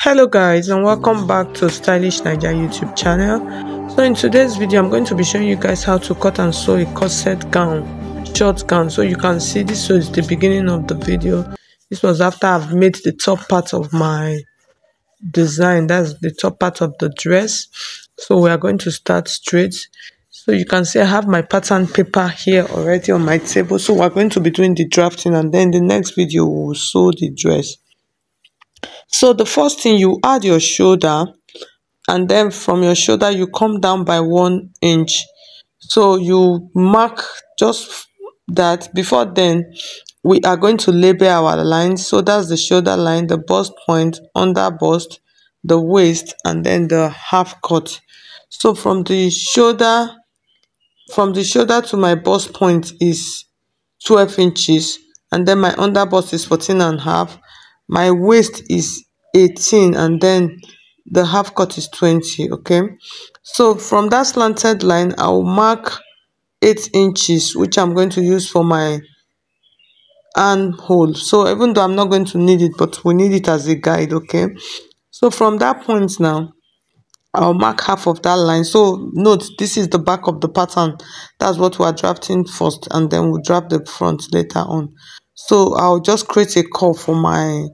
Hello guys, and welcome back to Stylish Naija YouTube channel. So in today's video I'm going to be showing you guys how to cut and sew a corset gown, short gown. So you can see this was the beginning of the video. This was after I've made the top part of my design, that's the top part of the dress. So we are going to start straight. So you can see I have my pattern paper here already on my table. So we're going to be doing the drafting, and then the next video we will sew the dress. So the first thing, you add your shoulder, and then from your shoulder you come down by 1 inch. So you mark just that. Before then, we are going to label our lines. So that's the shoulder line, the bust point, under bust, the waist, and then the half cut. So from the shoulder to my bust point is 12 inches, and then my under bust is 14.5. My waist is 18, and then the half cut is 20. Okay, so from that slanted line I'll mark 8 inches, which I'm going to use for my armhole. So even though I'm not going to need it, but we need it as a guide. Okay, so from that point now I'll mark half of that line. So note, this is the back of the pattern. That's what we're drafting first, and then we'll draft the front later on. So I'll just create a curve for my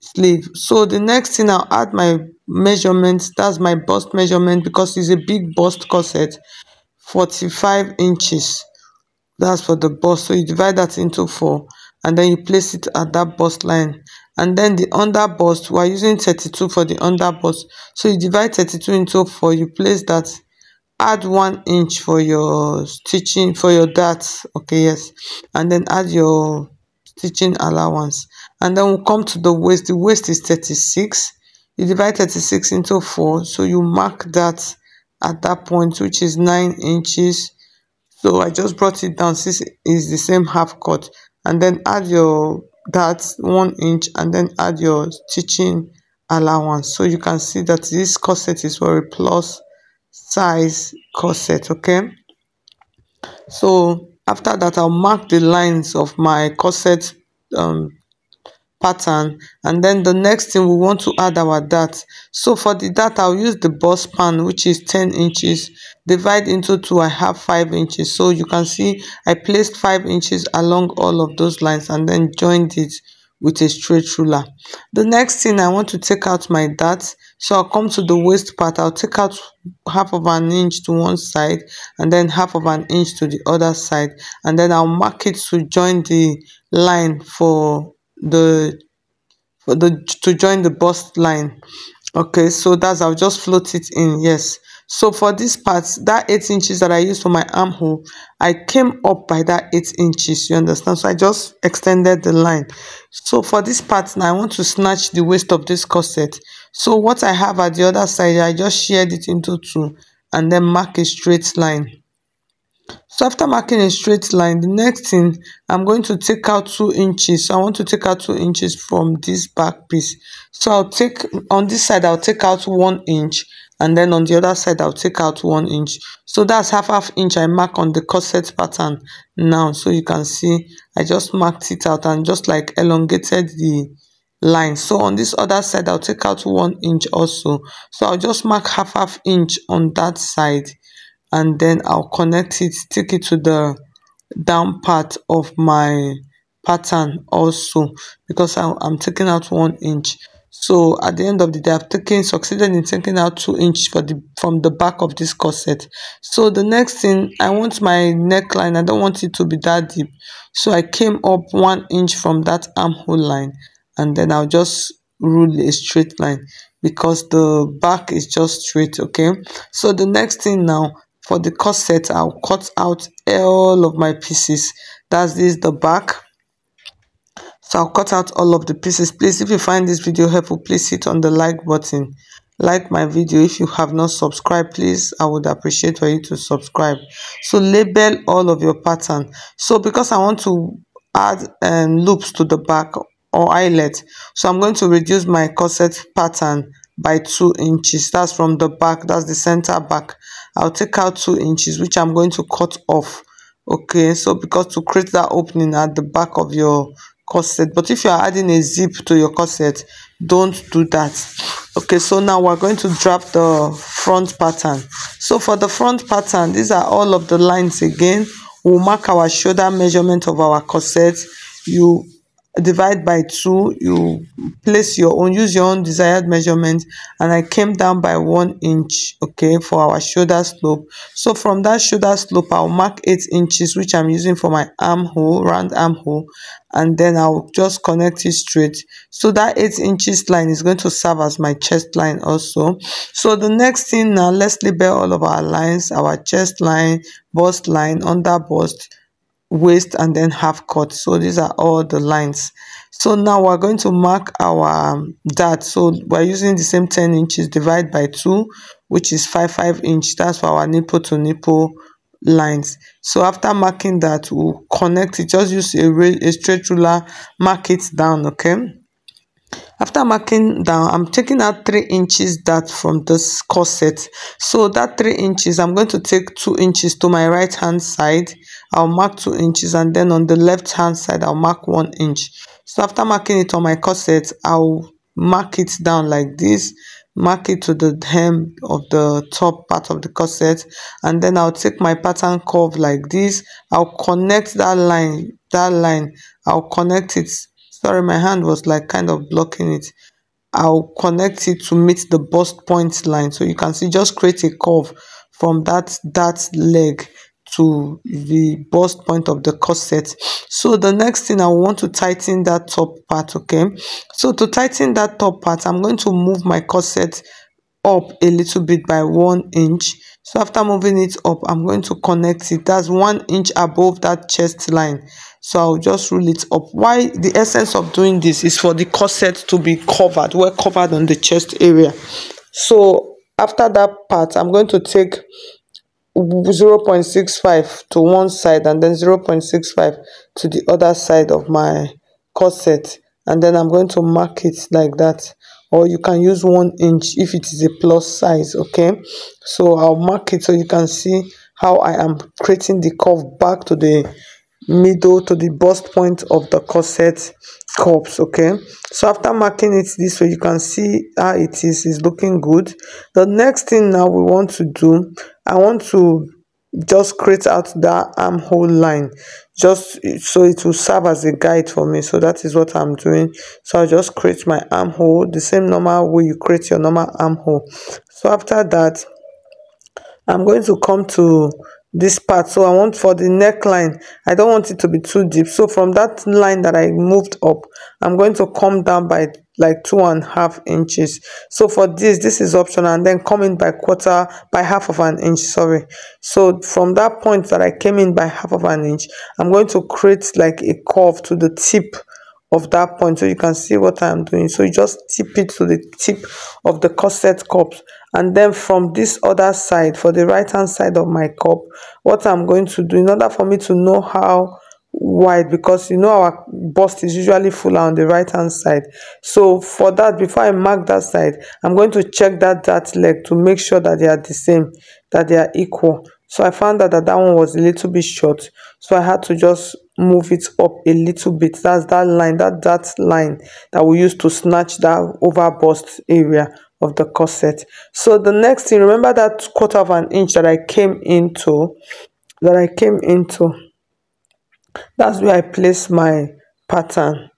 sleeve. So the next thing, I'll add my measurements. That's my bust measurement, because it's a big bust corset, 45 inches. That's for the bust. So you divide that into 4, and then you place it at that bust line. And then the under bust, we're using 32 for the under bust. So you divide 32 into 4, you place that, add 1 inch for your stitching, for your darts. Okay, yes, and then add your stitching allowance. And then we'll come to the waist. The waist is 36. You divide 36 into 4, so you mark that at that point, which is 9 inches. So I just brought it down since it's the same half cut, and then add your that 1 inch, and then add your stitching allowance. So you can see that this corset is for a plus size corset. Okay, so after that I'll mark the lines of my corset pattern, and then the next thing, we want to add our dart. So for the dart, I'll use the bust span, which is 10 inches, divide into 2, I have 5 inches. So you can see I placed 5 inches along all of those lines, and then joined it with a straight ruler. The next thing, I want to take out my dart. So I'll come to the waist part. I'll take out half of an inch to one side, and then half of an inch to the other side, and then I'll mark it to join the line to join the bust line. Okay, so that's, I'll just float it in. Yes, so for this part, that 8 inches that I used for my armhole, I came up by that 8 inches, you understand? So I just extended the line. So for this part now, I want to snatch the waist of this corset. So what I have at the other side, I just sheared it into 2, and then mark a straight line. So after marking a straight line, the next thing, I'm going to take out 2 inches. So I want to take out 2 inches from this back piece. So I'll take, on this side I'll take out 1 inch, and then on the other side I'll take out 1 inch. So that's half inch I mark on the corset pattern now. So you can see I just marked it out and just like elongated the line. So on this other side I'll take out 1 inch also. So I'll just mark half inch on that side, and then I'll connect it, take it to the down part of my pattern also, because I'm taking out 1 inch. So at the end of the day, I've succeeded in taking out 2 inches from the back of this corset. So the next thing, I want my neckline, I don't want it to be that deep. So I came up 1 inch from that armhole line, and then I'll just rule a straight line because the back is just straight. Okay, so the next thing now, for the corset, I'll cut out all of my pieces. That's this, the back. So I'll cut out all of the pieces. Please, if you find this video helpful, please hit on the like button. Like my video. If you have not subscribed, please, I would appreciate for you to subscribe. So label all of your pattern. So because I want to add loops to the back or eyelet, so I'm going to reduce my corset pattern by 2 inches. That's from the back, that's the center back. I'll take out 2 inches, which I'm going to cut off. Okay, so because to create that opening at the back of your corset. But if you are adding a zip to your corset, don't do that. Okay, so now we're going to draft the front pattern. So for the front pattern, these are all of the lines again. We'll mark our shoulder measurement of our corset. You divide by 2, you place your own, use your own desired measurement, and I came down by 1 inch, okay, for our shoulder slope. So from that shoulder slope, I'll mark 8 inches, which I'm using for my armhole, round armhole, and then I'll just connect it straight. So that 8 inches line is going to serve as my chest line also. So the next thing now, let's label all of our lines: our chest line, bust line, under bust, waist, and then half cut. So these are all the lines. So now we're going to mark our dart. So we're using the same 10 inches, divide by 2, which is 5 inch. That's for our nipple to nipple lines. So after marking that, we'll connect it. Just use a straight ruler, mark it down. Okay, after marking down, I'm taking out 3 inches dart from this corset. So that 3 inches, I'm going to take 2 inches to my right hand side. I'll mark 2 inches, and then on the left hand side, I'll mark 1 inch. So after marking it on my corset, I'll mark it down like this, mark it to the hem of the top part of the corset, and then I'll take my pattern curve like this. I'll connect that line, I'll connect it. Sorry, my hand was like kind of blocking it. I'll connect it to meet the bust point line. So you can see, just create a curve from that leg to the bust point of the corset. So the next thing, I want to tighten that top part. Okay, so to tighten that top part, I'm going to move my corset up a little bit by 1 inch. So after moving it up, I'm going to connect it. That's 1 inch above that chest line. So I'll just roll it up. Why? The essence of doing this is for the corset to be covered, well covered on the chest area. So after that part, I'm going to take 0.65 to one side, and then 0.65 to the other side of my corset, and then I'm going to mark it like that, or you can use 1 inch if it is a plus size. Okay, so I'll mark it so you can see how I am creating the curve back to the middle, to the bust point of the corset cups. Okay, so after marking it this way, you can see how it is looking good. The next thing now we want to do, I want to just create out that armhole line, just so it will serve as a guide for me. So that is what I'm doing. So I'll just create my armhole the same normal way you create your normal armhole. So after that, I'm going to come to this part. So I want, for the neckline, I don't want it to be too deep. So from that line that I moved up, I'm going to come down by like 2.5 inches. So for this is optional, and then come in by half of an inch, sorry. So from that point that I came in by half of an inch, I'm going to create like a curve to the tip of that point, so you can see what I'm doing. So you just tip it to the tip of the corset cup, and then from this other side, for the right hand side of my cup, what I'm going to do, in order for me to know how wide, because you know our bust is usually fuller on the right hand side, so for that, before I mark that side, I'm going to check that leg to make sure that they are the same, that they are equal. So I found out that one was a little bit short, so I had to just move it up a little bit. That's that line, that line that we use to snatch that over bust area of the corset. So the next thing, remember that 1/4 inch that I came into, that's where I place my pattern.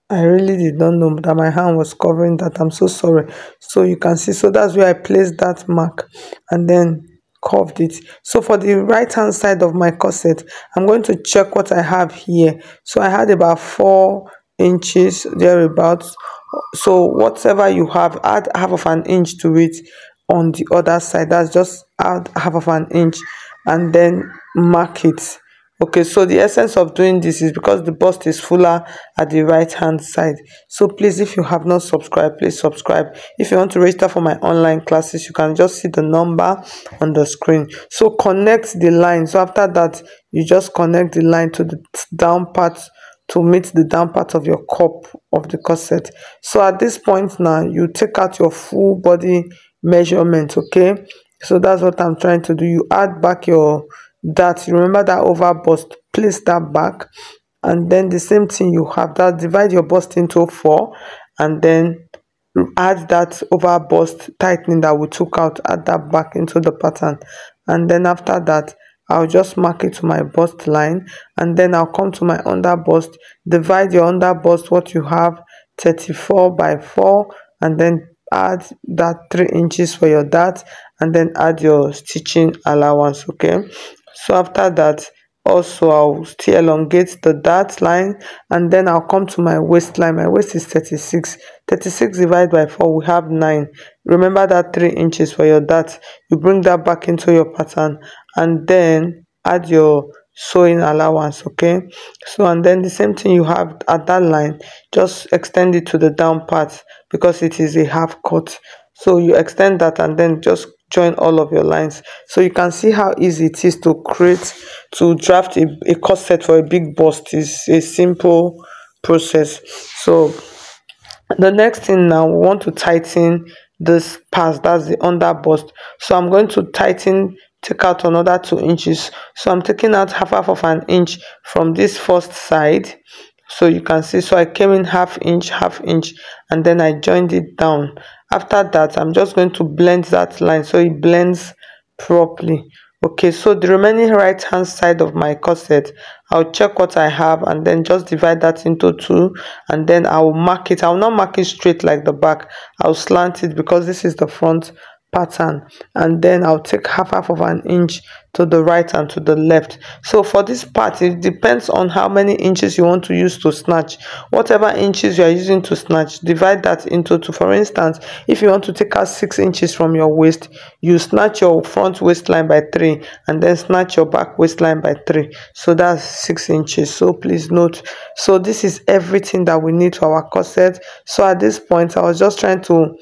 I really did not know that my hand was covering that. I'm so sorry. So you can see, so that's where I placed that mark and then curved it. So for the right hand side of my corset, I'm going to check what I have here. So I had about 4 inches thereabouts. So whatever you have, add half of an inch to it on the other side. That's just add half of an inch and then mark it. Okay, so the essence of doing this is because the bust is fuller at the right hand side. So please, if you have not subscribed, please subscribe. If you want to register for my online classes, you can just see the number on the screen. So connect the line. So after that, you just connect the line to the down part to meet the down part of your cup of the corset. So at this point now, you take out your full body measurement. Okay, so that's what I'm trying to do. You add back your that, you remember that over bust, place that back, and then the same thing, you have that, divide your bust into 4 and then add that over bust tightening that we took out, add that back into the pattern. And then after that, I'll just mark it to my bust line, and then I'll come to my under bust, divide your under bust what you have, 34 by 4, and then add that 3 inches for your dart, and then add your stitching allowance. Okay, so after that, also I'll still elongate the dart line, and then I'll come to my waistline. My waist is 36. 36 divided by 4, we have 9. Remember that 3 inches for your dart. You bring that back into your pattern, and then add your sewing allowance. Okay, so and then the same thing you have at that line, just extend it to the down part because it is a half cut. So you extend that and then just join all of your lines. So you can see how easy it is to draft a corset for a big bust. Is a simple process. So the next thing, now we want to tighten this part, that's the under bust. So I'm going to take out another 2 inches. So I'm taking out half of an inch from this first side, so you can see. So I came in half inch, and then I joined it down. After that, I'm just going to blend that line so it blends properly. Okay, so the remaining right hand side of my corset, I'll check what I have and then just divide that into 2, and then I'll mark it. I'll not mark it straight like the back, I'll slant it because this is the front pattern, and then I'll take half of an inch to the right and to the left. So for this part, it depends on how many inches you want to use to snatch. Whatever inches you are using to snatch, divide that into 2. For instance, if you want to take out 6 inches from your waist, you snatch your front waistline by 3 and then snatch your back waistline by 3. So that's 6 inches. So please note. So this is everything that we need for our corset. So at this point, I was just trying to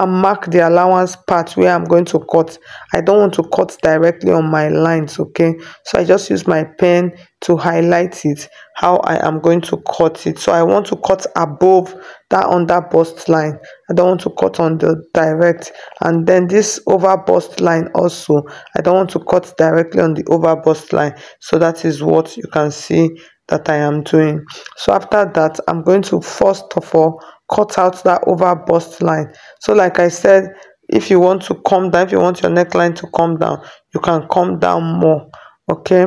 mark the allowance part where I'm going to cut. I don't want to cut directly on my lines. Okay, so I just use my pen to highlight it how I am going to cut it. So I want to cut above that under bust line. I don't want to cut on the direct, and then this over bust line also, I don't want to cut directly on the over bust line. So that is what you can see that I am doing. So after that, I'm going to first of all cut out that over bust line. So like I said, if you want to come down, if you want your neckline to come down, you can come down more. Okay,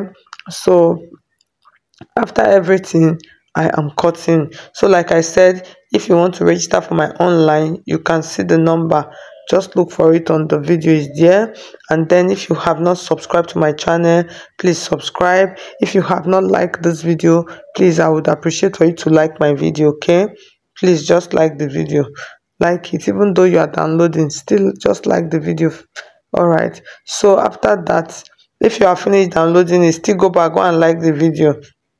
so after everything, I am cutting. So like I said, if you want to register for my online, you can see the number. Just look for it on the video, is there. And then if you have not subscribed to my channel, please subscribe. If you have not liked this video, please, I would appreciate for you to like my video. Okay, please just like the video, like it. Even though you are downloading, still just like the video. All right, so after that, if you are finished downloading it, still go and like the video.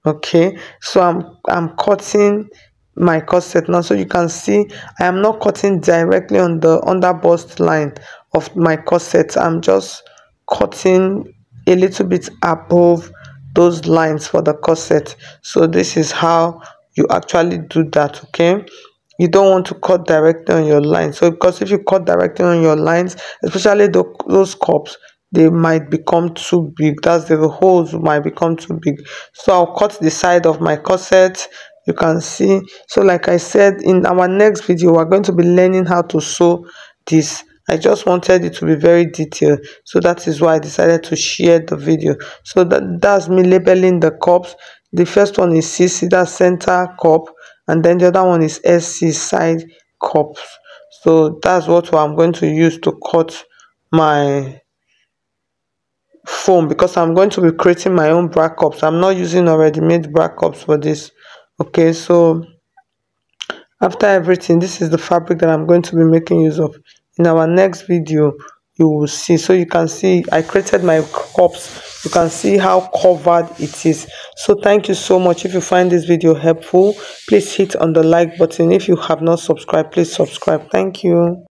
Okay, so I'm cutting my corset now. So you can see I am not cutting directly on the under bust line of my corset. I'm just cutting a little bit above those lines for the corset. So this is how you actually do that. Okay, you don't want to cut directly on your line. So because if you cut directly on your lines, especially those cups, they might become too big. That's the holes might become too big. So I'll cut the side of my corset. You can see. So like I said, in our next video, we're going to be learning how to sew this. I just wanted it to be very detailed, so that is why I decided to share the video. So that's me labeling the cups. The first one is CC, that's center cup, and then the other one is SC, side cups. So that's what I'm going to use to cut my foam, because I'm going to be creating my own bra cups. I'm not using already made bra cups for this. Okay, so after everything, this is the fabric that I'm going to be making use of. In our next video, you will see. So you can see I created my cups. You can see how covered it is. So thank you so much. If you find this video helpful, please hit on the like button. If you have not subscribed, please subscribe. Thank you.